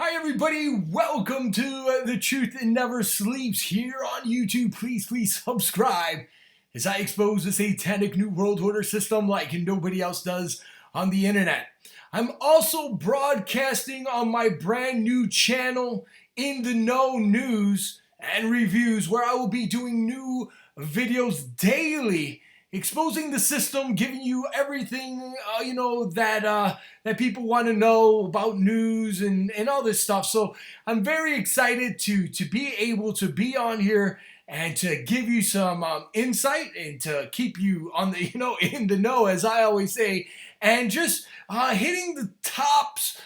Hi everybody, welcome to The Truth Never Sleeps here on YouTube. Please subscribe as I expose the satanic New World Order system like nobody else does on the internet. I'm also broadcasting on my brand new channel, In the Know News and Reviews, where I will be doing new videos daily, exposing the system, giving you everything that people want to know about news and all this stuff. So I'm very excited to be able to be on here and to give you some insight and to keep you on the in the know, as I always say, and just hitting the topics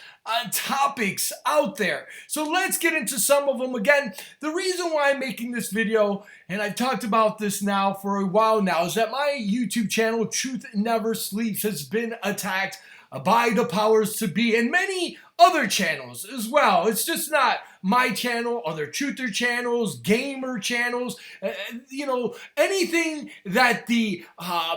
out there. So let's get into some of them. Again, the reason why I'm making this video, and I've talked about this now for a while now, is that my YouTube channel, Truth Never Sleeps, has been attacked by the powers to be, and many other channels as well. It's just not my channel, other truther channels, gamer channels, anything that the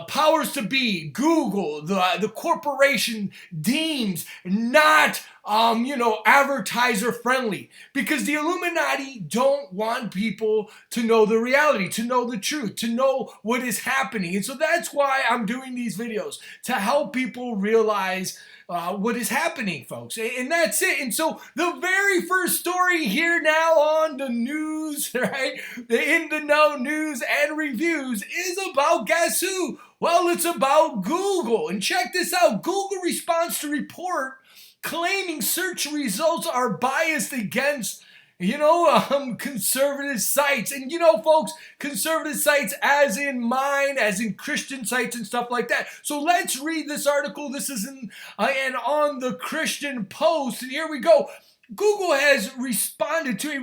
powers to be, Google, the corporation deems not advertiser friendly, because the Illuminati don't want people to know the reality, to know the truth, to know what is happening. And so that's why I'm doing these videos, to help people realize what is happening, folks. And that's it. And so the very first story here now on the news, right? The In the Know News and Reviews is about, guess who? Well, it's about Google. And check this out. Google responds to report claiming search results are biased against conservative sites. And folks, conservative sites as in mine, as in Christian sites and stuff like that. So let's read this article. This is on the Christian Post, and here we go. Google has responded to a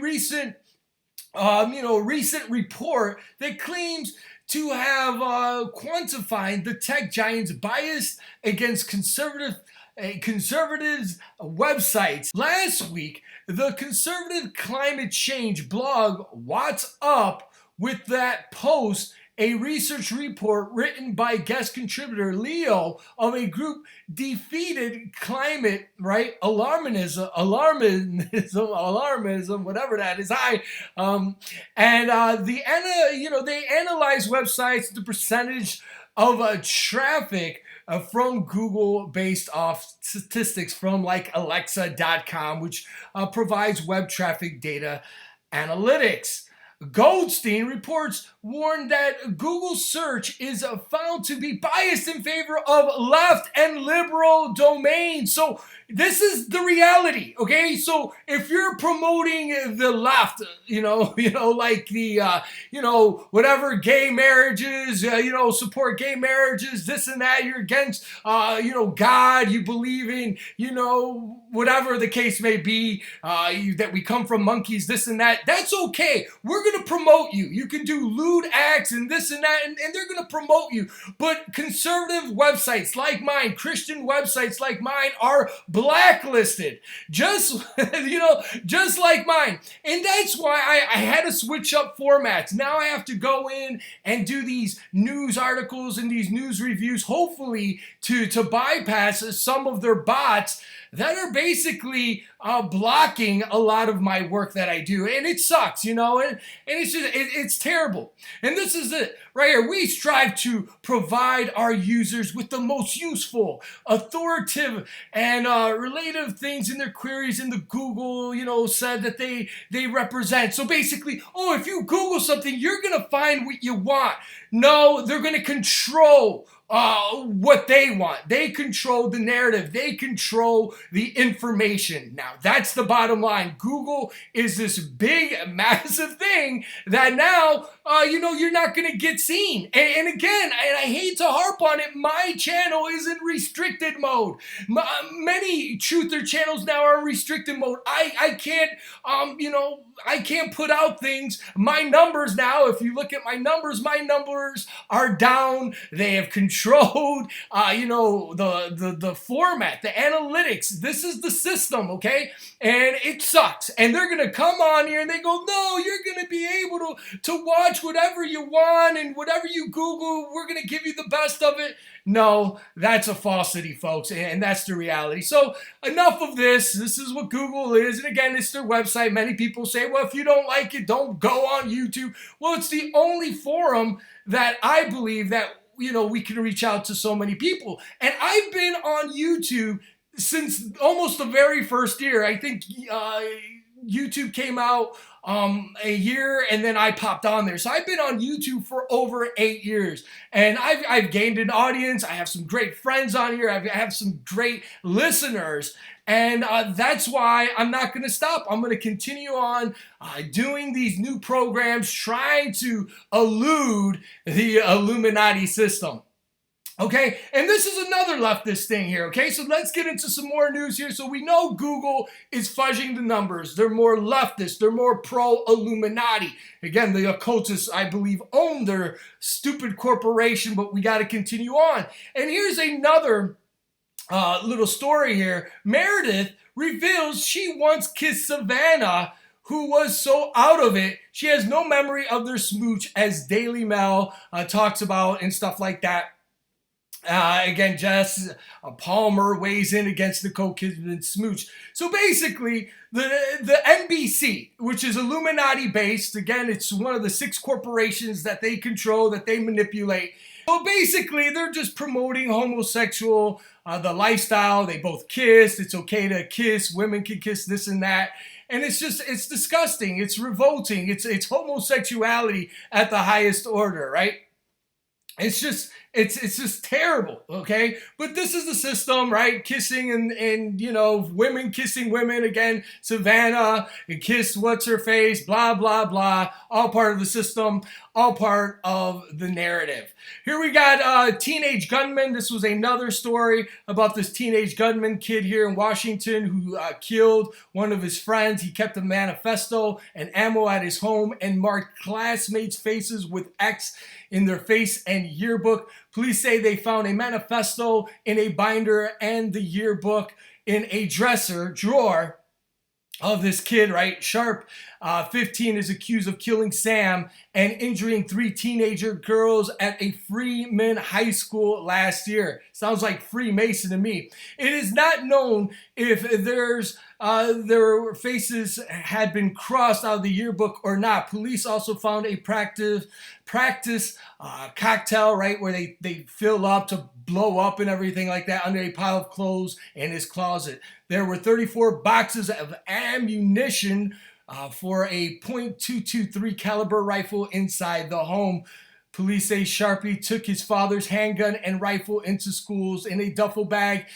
recent report that claims to have quantified the tech giant's bias against conservatives' websites. Last week, the conservative climate change blog What's Up With That Post, a research report written by guest contributor Leo of a group Defeated Climate Alarmism, whatever that is. They analyze websites, the percentage of traffic from Google based off statistics from like Alexa.com, which provides web traffic data analytics. Goldstein reports warned that Google search is found to be biased in favor of left and liberal domains. So this is the reality, so if you're promoting the left, like the, whatever gay marriages, support gay marriages, this and that, you're against, God, you believe in, whatever the case may be, that we come from monkeys, this and that, that's okay. We're going to promote you. You can do lewd acts and this and that, and they're going to promote you. But conservative websites like mine, Christian websites like mine, are blacklisted, just like mine. And that's why I had to switch up formats. Now I have to go in and do these news articles and these news reviews, hopefully to bypass some of their bots that are basically blocking a lot of my work that I do. And it sucks, and it's terrible. And this is it right here. We strive to provide our users with the most useful, authoritative, and relative things in their queries in the Google, said that they represent. So basically, if you Google something, you're going to find what you want. No, they're going to control what they want. They control the narrative. They control the information. Now, that's the bottom line. Google is this big, massive thing that now, you're not going to get seen. And again, and I hate to harp on it, my channel is in restricted mode. Many truther channels now are in restricted mode. I can't, I can't put out things. My numbers now, if you look at my numbers are down. They have control controlled, the format, the analytics. This is the system, okay? And it sucks. And they're going to come on here and they go, no, you're going to be able to watch whatever you want and whatever you Google, we're going to give you the best of it. No, that's a falsity, folks, and that's the reality. So enough of this. This is what Google is. And again, it's their website. Many people say, well, if you don't like it, don't go on YouTube. Well, it's the only forum that I believe that, we can reach out to so many people. And I've been on YouTube since almost the very first year. I think YouTube came out a year and then I popped on there. So I've been on YouTube for over 8 years and I've gained an audience. I have some great friends on here. I have some great listeners. And that's why I'm not going to stop. I'm going to continue on doing these new programs, trying to elude the Illuminati system. Okay, and this is another leftist thing here, okay? So let's get into some more news here. So we know Google is fudging the numbers. They're more leftist. They're more pro-Illuminati. Again, the occultists, I believe, own their stupid corporation, but we got to continue on. And here's another little story here. Meredith reveals she once kissed Savannah, who was so out of it, she has no memory of their smooch, as Daily Mail talks about and stuff like that. Again, Jess Palmer weighs in against the Kidman smooch. So basically, the NBC, which is Illuminati based, again, it's one of the 6 corporations that they control, that they manipulate. So basically, they're just promoting homosexual, the lifestyle. They both kissed. It's okay to kiss. Women can kiss, this and that. And it's disgusting. It's revolting. It's homosexuality at the highest order, right? It's just terrible, okay? But this is the system, right? Kissing and women kissing women. Again, Savannah kissed what's-her-face, blah, blah, blah. All part of the system, all part of the narrative. Here we got teenage gunman. This was another story about this teenage gunman kid here in Washington who killed one of his friends. He kept a manifesto and ammo at his home and marked classmates' faces with X in their face and yearbook. Police say they found a manifesto in a binder and the yearbook in a drawer of this kid, right? Sharp, 15, is accused of killing Sam and injuring 3 teenager girls at a Freeman High School last year. Sounds like Freemason to me. It is not known if their faces had been crossed out of the yearbook or not. Police also found a practice cocktail, right, where they fill up to blow up and everything like that under a pile of clothes in his closet. There were 34 boxes of ammunition for a .223 caliber rifle inside the home. Police say Sharpie took his father's handgun and rifle into schools in a duffel bag.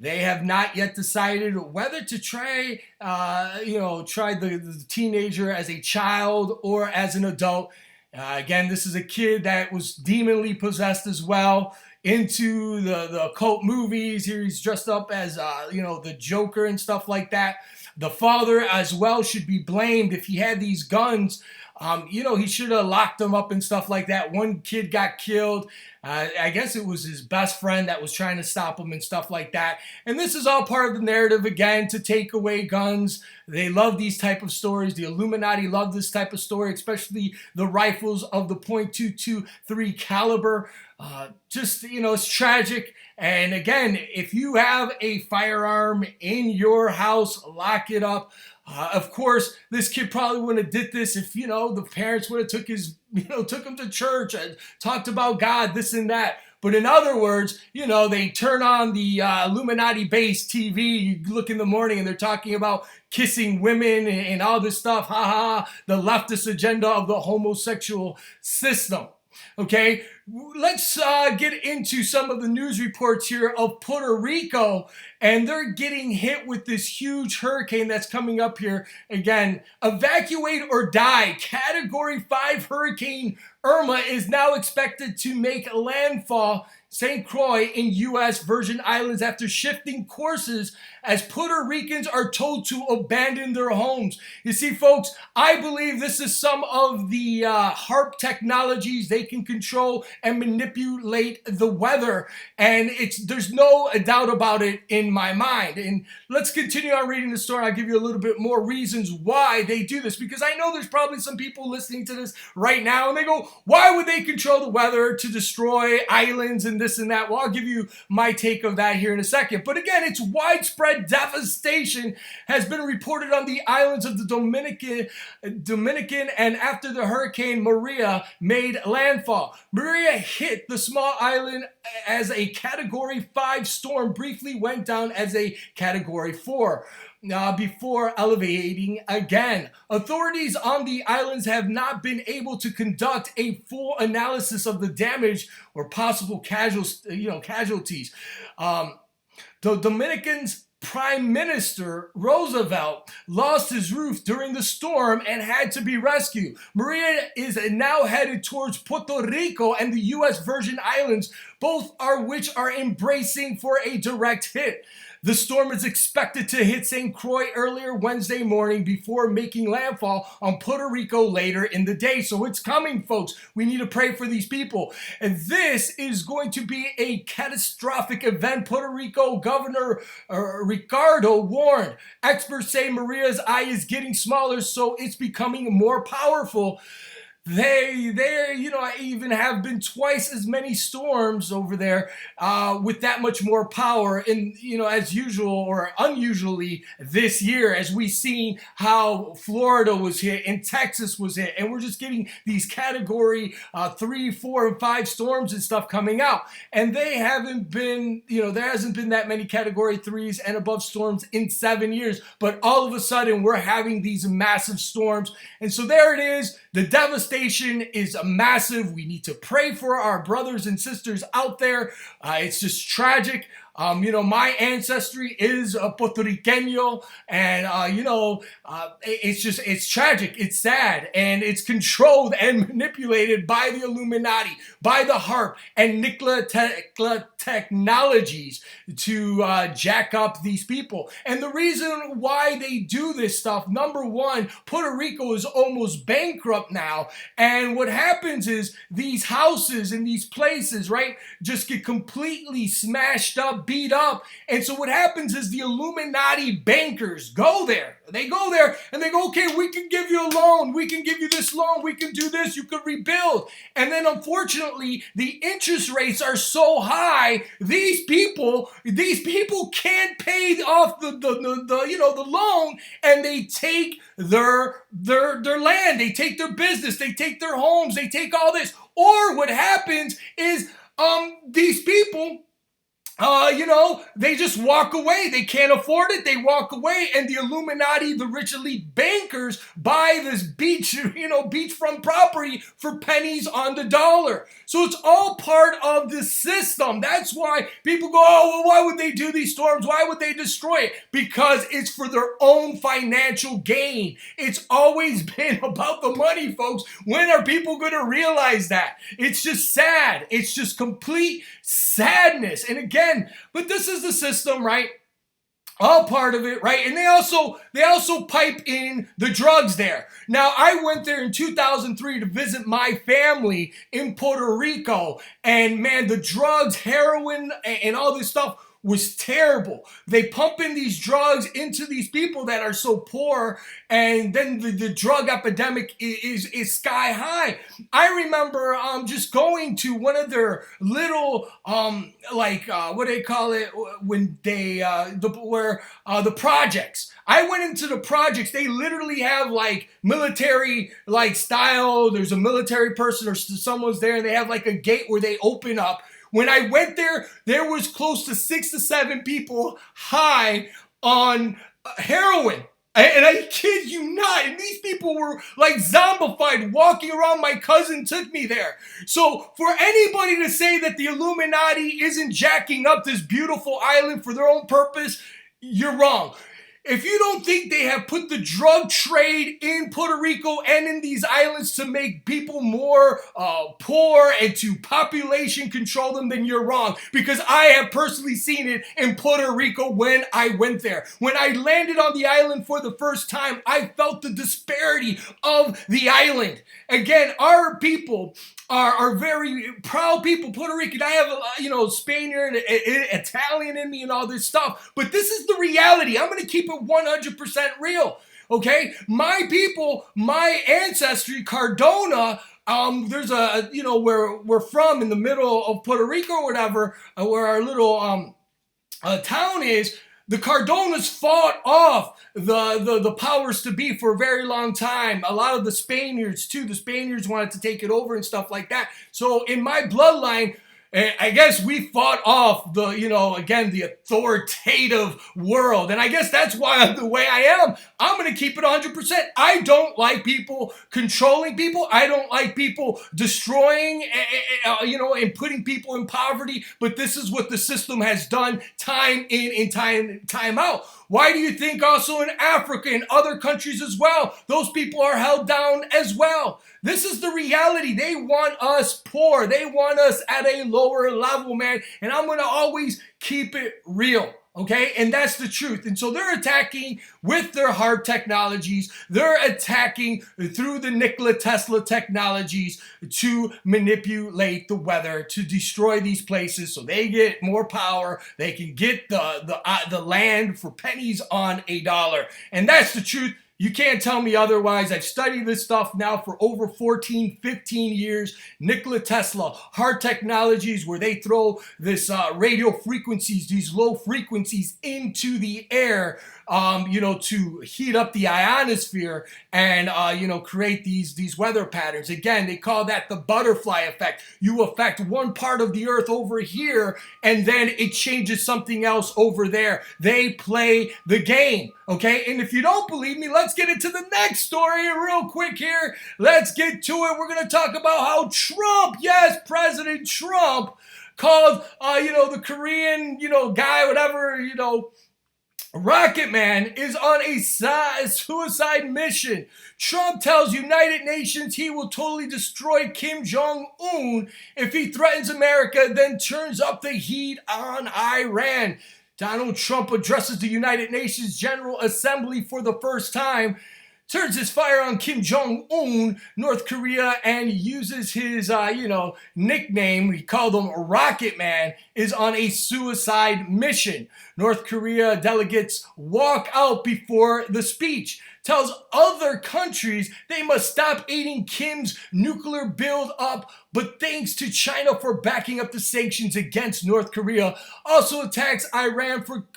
They have not yet decided whether to try the teenager as a child or as an adult. Again, this is a kid that was demonly possessed as well, into the occult movies. Here he's dressed up as, the Joker and stuff like that. The father as well should be blamed. If he had these guns, he should have locked them up and stuff like that. One kid got killed. I guess it was his best friend that was trying to stop him and stuff like that. And this is all part of the narrative, again, to take away guns. They love these type of stories. The Illuminati love this type of story, especially the rifles of the .223 caliber. It's tragic. And again, if you have a firearm in your house, lock it up. Of course, this kid probably wouldn't have did this if, the parents would have took him to church and talked about God, this and that. But in other words, they turn on the Illuminati-based TV. You look in the morning and they're talking about kissing women and all this stuff. Ha ha, the leftist agenda of the homosexual system. Okay, let's get into some of the news reports here of Puerto Rico, and they're getting hit with this huge hurricane that's coming up here. Again, evacuate or die. Category 5 Hurricane Irma is now expected to make landfall St. Croix in U.S. Virgin Islands after shifting courses as Puerto Ricans are told to abandon their homes. You see, folks, I believe this is some of the HARP technologies they can control, and manipulate the weather. And there's no doubt about it in my mind. And let's continue on reading the story. I'll give you a little bit more reasons why they do this, because I know there's probably some people listening to this right now and they go, why would they control the weather to destroy islands and this and that? Well, I'll give you my take of that here in a second. But again, it's widespread devastation has been reported on the islands of the Dominican, and after the Hurricane Maria made landfall. Maria hit the small island as a Category 5 storm, briefly went down as a Category 4. Before elevating again. Authorities on the islands have not been able to conduct a full analysis of the damage or possible casualties. The Dominican's Prime Minister Roosevelt lost his roof during the storm and had to be rescued. Maria is now headed towards Puerto Rico and the U.S. Virgin Islands, both which are embracing for a direct hit. The storm is expected to hit St. Croix earlier Wednesday morning before making landfall on Puerto Rico later in the day. So it's coming, folks. We need to pray for these people. And this is going to be a catastrophic event. Puerto Rico Governor Ricardo warned. Experts say Maria's eye is getting smaller, so it's becoming more powerful. They even have been twice as many storms over there with that much more power, and as usual or unusually this year, as we seen how Florida was hit and Texas was hit, and we're just getting these Category 3, 4, and 5 storms and stuff coming out, and they haven't been, there hasn't been that many Category 3s and above storms in 7 years, but all of a sudden we're having these massive storms, and so there it is. The devastation is massive. We need to pray for our brothers and sisters out there. It's just tragic. My ancestry is Puerto Riqueño, and it's tragic, it's sad, and it's controlled and manipulated by the Illuminati, by the HARP and Nikola technologies to jack up these people. And the reason why they do this stuff, number one, Puerto Rico is almost bankrupt now, and what happens is these houses and these places, right, just get completely smashed up, beat up. And so what happens is the Illuminati bankers go there. They go there and they go, okay, we can give you a loan. We can give you this loan. We can do this. You could rebuild. And then unfortunately, the interest rates are so high, these people can't pay off the loan, and they take their land, they take their business, they take their homes, they take all this. Or what happens is these people, they just walk away. They can't afford it. They walk away, and the Illuminati, the rich elite bankers, buy this beachfront property for pennies on the dollar. So it's all part of the system. That's why people go, oh, well, why would they do these storms? Why would they destroy it? Because it's for their own financial gain. It's always been about the money, folks. When are people going to realize that? It's just sad. It's just complete sadness. And again, but this is the system, right? All part of it, right? And they also pipe in the drugs there. Now, I went there in 2003 to visit my family in Puerto Rico, and man, the drugs, heroin, and all this stuff was terrible. They pump in these drugs into these people that are so poor, and then the drug epidemic is sky high. I remember just going to one of their little what do they call it when they the projects. I went into the projects. They literally have like military style. There's a military person or someone's there, and they have like a gate where they open up. When I went there, there was close to 6 to 7 people high on heroin. And I kid you not. And these people were like zombified walking around. My cousin took me there. So for anybody to say that the Illuminati isn't jacking up this beautiful island for their own purpose, you're wrong. If you don't think they have put the drug trade in Puerto Rico and in these islands to make people more poor and to population control them, then you're wrong. Because I have personally seen it in Puerto Rico when I went there. When I landed on the island for the first time, I felt the disparity of the island. Again, our people are very proud people. Puerto Rican, I have Spaniard, Italian in me and all this stuff. But this is the reality. I'm going to keep it 100% real. Okay? My people, my ancestry, Cardona, there's where we're from in the middle of Puerto Rico or whatever, where our little town is. The Cardonas fought off the powers to be for a very long time. A lot of the Spaniards too. The Spaniards wanted to take it over and stuff like that. So in my bloodline, I guess we fought off the authoritative world. And I guess that's why I'm the way I am. I'm going to keep it 100%. I don't like people controlling people. I don't like people destroying, and putting people in poverty. But this is what the system has done time in and time out. Why do you think also in Africa and other countries as well, those people are held down as well? This is the reality. They want us poor. They want us at a lower level, man. And I'm going to always keep it real. Okay, and that's the truth. And so they're attacking with their hard technologies. They're attacking through the Nikola Tesla technologies to manipulate the weather, to destroy these places so they get more power. They can get the land for pennies on a dollar. And that's the truth. You can't tell me otherwise. I've studied this stuff now for over 14, 15 years. Nikola Tesla, hard technologies where they throw this radio frequencies, these low frequencies into the air, to heat up the ionosphere and, create these weather patterns. Again, they call that the butterfly effect. You affect one part of the earth over here and then it changes something else over there. They play the game. Okay, and if you don't believe me, let's get into the next story real quick here. Let's get to it. We're going to talk about how Trump, yes, President Trump, called, the Korean, guy, whatever, Rocket Man is on a suicide mission. Trump tells United Nations he will totally destroy Kim Jong-un if he threatens America, then turns up the heat on Iran. Donald Trump addresses the United Nations General Assembly for the first time, turns his fire on Kim Jong-un, North Korea, and uses his, nickname, we called him Rocket Man, is on a suicide mission. North Korea delegates walk out before the speech. Tells other countries they must stop aiding Kim's nuclear build-up, but thanks to China for backing up the sanctions against North Korea. Also attacks Iran for,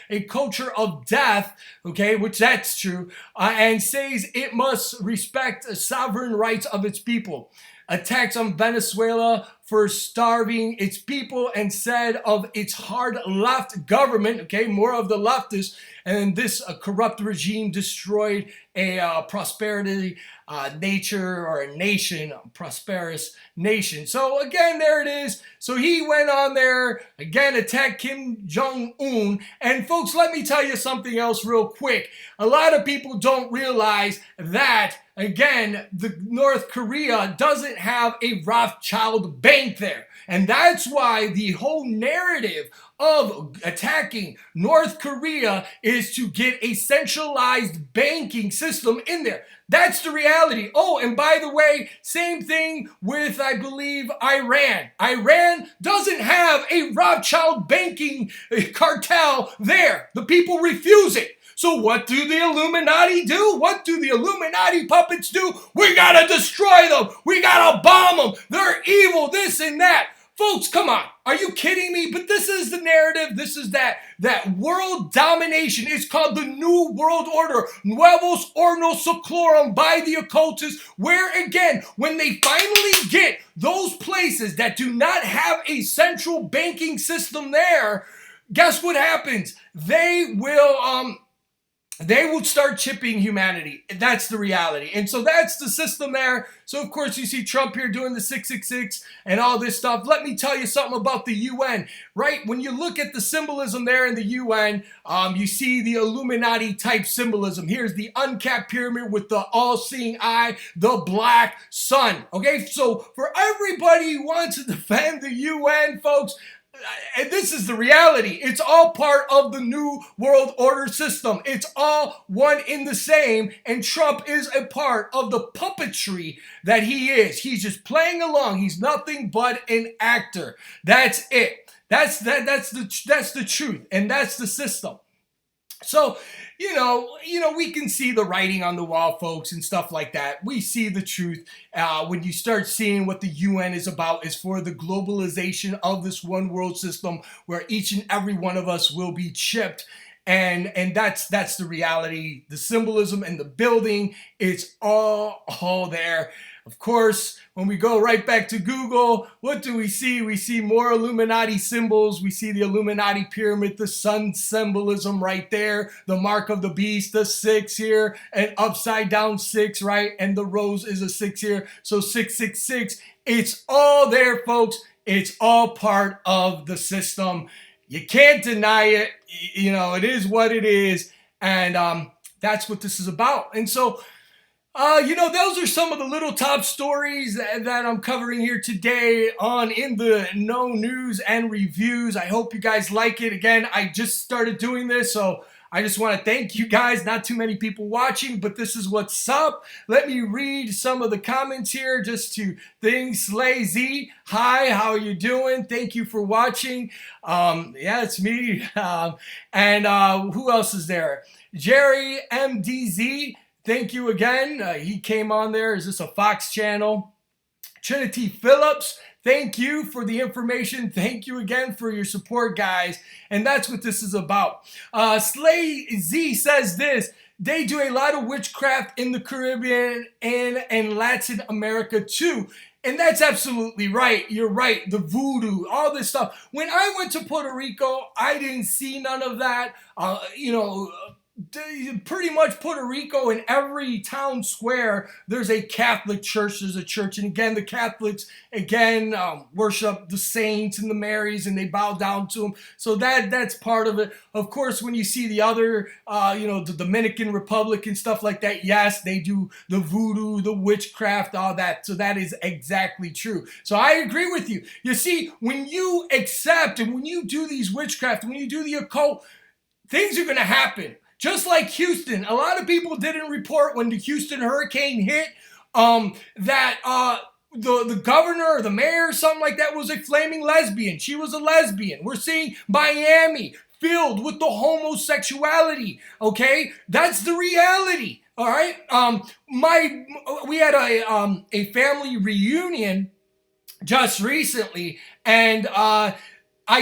a culture of death, okay, which that's true, and says it must respect sovereign rights of its people. Attacks on Venezuela for starving its people and said of its hard left government, okay, more of the leftists, and this corrupt regime destroyed a prosperity nature or a nation, a prosperous nation. So again, there it is. So he went on there, again, attacked Kim Jong-un. And folks, let me tell you something else real quick. A lot of people don't realize that, again, the North Korea doesn't have a Rothschild bank there. And that's why the whole narrative of attacking North Korea is to get a centralized banking system in there. That's the reality. Oh, and by the way, same thing with, I believe, Iran. Iran doesn't have a Rothschild banking cartel there. The people refuse it. So what do the Illuminati do? What do the Illuminati puppets do? We gotta destroy them. We gotta bomb them. They're evil, this and that. Folks, come on. Are you kidding me? But this is the narrative. This is that world domination. It's called the New World Order. Nuevos Hornos Seclorum by the occultists, where again, when they finally get those places that do not have a central banking system there, guess what happens? They will they will start chipping humanity. That's the reality. And so that's the system there. So, of course, you see Trump here doing the 666 and all this stuff. Let me tell you something about the UN, right? When you look at the symbolism there in the UN, you see the Illuminati type symbolism. Here's the uncapped pyramid with the all-seeing eye, the black sun. Okay, so for everybody who wants to defend the UN, folks, and this is the reality. It's all part of the new world order system. It's all one in the same. And Trump is a part of the puppetry that he is. He's just playing along. He's nothing but an actor. That's it. That's the truth. And that's the system. So, we can see the writing on the wall, folks, and stuff like that. We see the truth when you start seeing what the UN is about, is for the globalization of this one world system where each and every one of us will be chipped. And that's the reality. The symbolism and the building, it's all there. Of course, when we go right back to Google, what do we see? We see more Illuminati symbols. We see the Illuminati pyramid, the sun symbolism right there, the mark of the beast, the 6 here, and upside down 6, right? And the rose is a 6 here. So 666, it's all there, folks. It's all part of the system. You can't deny it. It is what it is. And that's what this is about. And so, those are some of the little top stories that I'm covering here today on In the Know News and Reviews. I hope you guys like it. Again, I just started doing this, so I just want to thank you guys. Not too many people watching, but this is what's up. Let me read some of the comments here just to things. Slay Z, hi, how are you doing? Thank you for watching. Yeah, it's me. And who else is there? Jerry MDZ. Thank you again. He came on there. Is this a Fox channel? Trinity Phillips, thank you for the information. Thank you again for your support, guys. And that's what this is about. Slay Z says this. They do a lot of witchcraft in the Caribbean and Latin America too. And that's absolutely right. You're right. The voodoo, all this stuff. When I went to Puerto Rico, I didn't see none of that. Pretty much Puerto Rico, in every town square, there's a Catholic church. There's a church. And again, the Catholics, worship the saints and the Marys, and they bow down to them. So that's part of it. Of course, when you see the other, the Dominican Republic and stuff like that, yes, they do the voodoo, the witchcraft, all that. So that is exactly true. So I agree with you. You see, when you accept and when you do these witchcraft, when you do the occult, things are going to happen. Just like Houston, a lot of people didn't report when the Houston hurricane hit that the governor or the mayor or something like that was a flaming lesbian. She was a lesbian. We're seeing Miami filled with the homosexuality. Okay, that's the reality. All right. We had a family reunion just recently, and I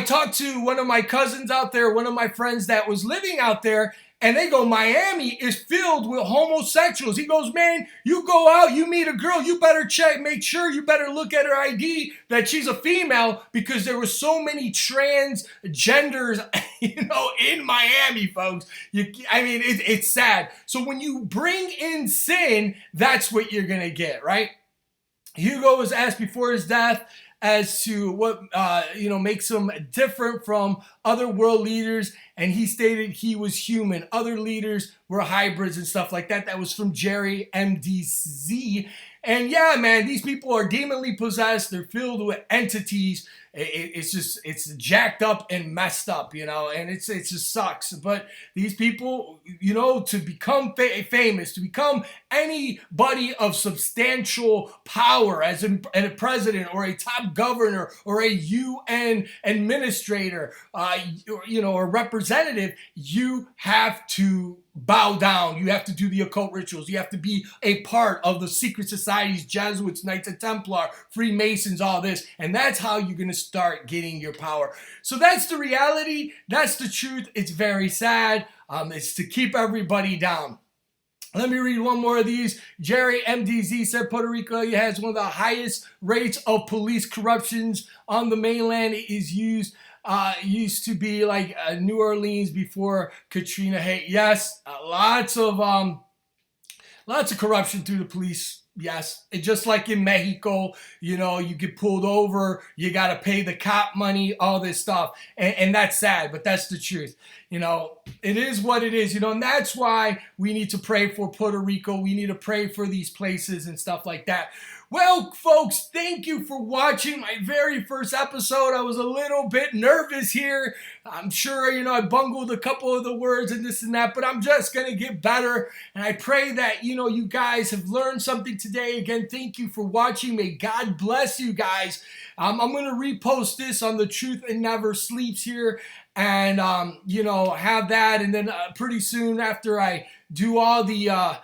talked to one of my cousins out there, one of my friends that was living out there. And they go, Miami is filled with homosexuals. He goes, man, you go out, you meet a girl, you better make sure you better look at her ID that she's a female, because there were so many transgenders, in Miami, folks. It's sad. So when you bring in sin, that's what you're going to get, right? Hugo was asked before his death as to what makes him different from other world leaders, and he stated he was human. Other leaders were hybrids and stuff like that. That was from Jerry MDZ. And yeah, man, these people are demonly possessed. They're filled with entities. It's jacked up and messed up, and it just sucks. But these people, to become famous, to become anybody of substantial power as a president or a top governor or a UN administrator, or representative, you have to bow down. You have to do the occult rituals. You have to be a part of the secret societies, Jesuits, Knights of Templar, Freemasons, all this. And that's how you're going to start getting your power. So that's the reality. That's the truth. It's very sad. It's to keep everybody down. Let me read one more of these. Jerry MDZ said Puerto Rico has one of the highest rates of police corruptions on the mainland. It is used used to be like New Orleans before Katrina hit. Yes, lots of corruption through the police. Yes, it just like in Mexico, you get pulled over, you got to pay the cop money, all this stuff, and that's sad, but that's the truth. It is what it is. And that's why we need to pray for Puerto Rico. We need to pray for these places and stuff like that. Well, folks, thank you for watching my very first episode. I was a little bit nervous here. I'm sure, I bungled a couple of the words and this and that, but I'm just going to get better. And I pray that, you guys have learned something today. Again, thank you for watching. May God bless you guys. I'm going to repost this on the Truth and Never Sleeps here and, have that. And then pretty soon after I do all the,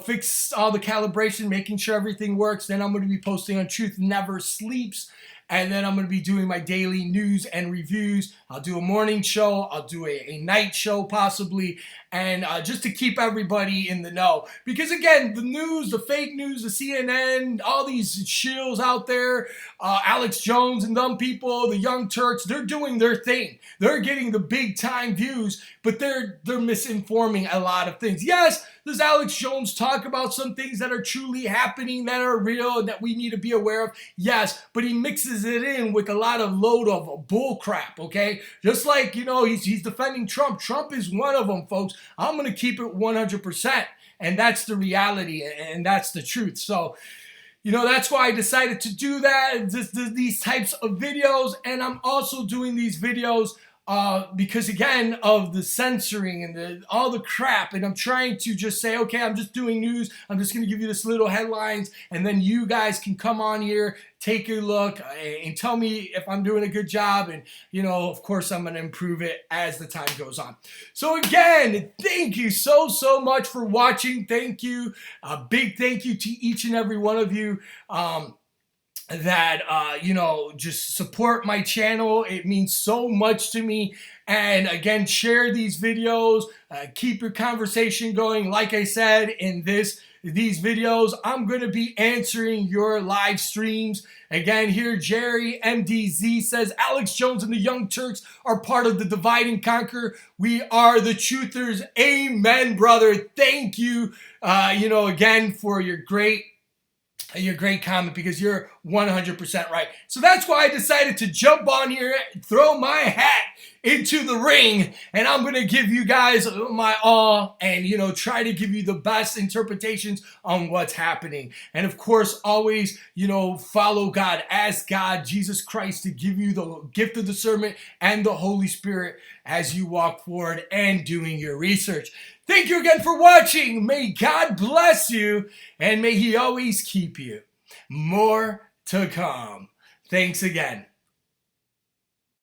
fix all the calibration, making sure everything works. Then I'm going to be posting on Truth Never Sleeps. And then I'm going to be doing my daily news and reviews. I'll do a morning show. I'll do a night show possibly. And just to keep everybody in the know. Because again, the news, the fake news, the CNN, all these shills out there, Alex Jones and them people, the Young Turks, they're doing their thing. They're getting the big time views, but they're misinforming a lot of things. Yes, does Alex Jones talk about some things that are truly happening, that are real, and that we need to be aware of? Yes, but he mixes it in with a lot of load of bull crap, okay? Just like, he's defending Trump. Trump is one of them, folks. I'm going to keep it 100%, and that's the reality, and that's the truth. So, that's why I decided to do that, these types of videos, and I'm also doing these videos because again of the censoring and all the crap, and I'm trying to just say, okay, I'm just doing news. I'm just going to give you this little headlines, and then you guys can come on here, take a look, and tell me if I'm doing a good job. And of course, I'm going to improve it as the time goes on. So again, thank you so much for watching. Thank you, a big thank you to each and every one of you. That just support my channel. It means so much to me. And again, share these videos, keep your conversation going. Like I said, in these videos, I'm going to be answering your live streams. Again, here Jerry MDZ says Alex Jones and the Young Turks are part of the divide and conquer. We are the truthers. Amen, brother. Thank you again for your great comment, because you're 100% right. So that's why I decided to jump on here, throw my hat into the ring, and I'm going to give you guys my all and, try to give you the best interpretations on what's happening. And of course, always, follow God, ask God, Jesus Christ, to give you the gift of discernment and the Holy Spirit as you walk forward and doing your research. Thank you again for watching. May God bless you, and may He always keep you. More to come. Thanks again.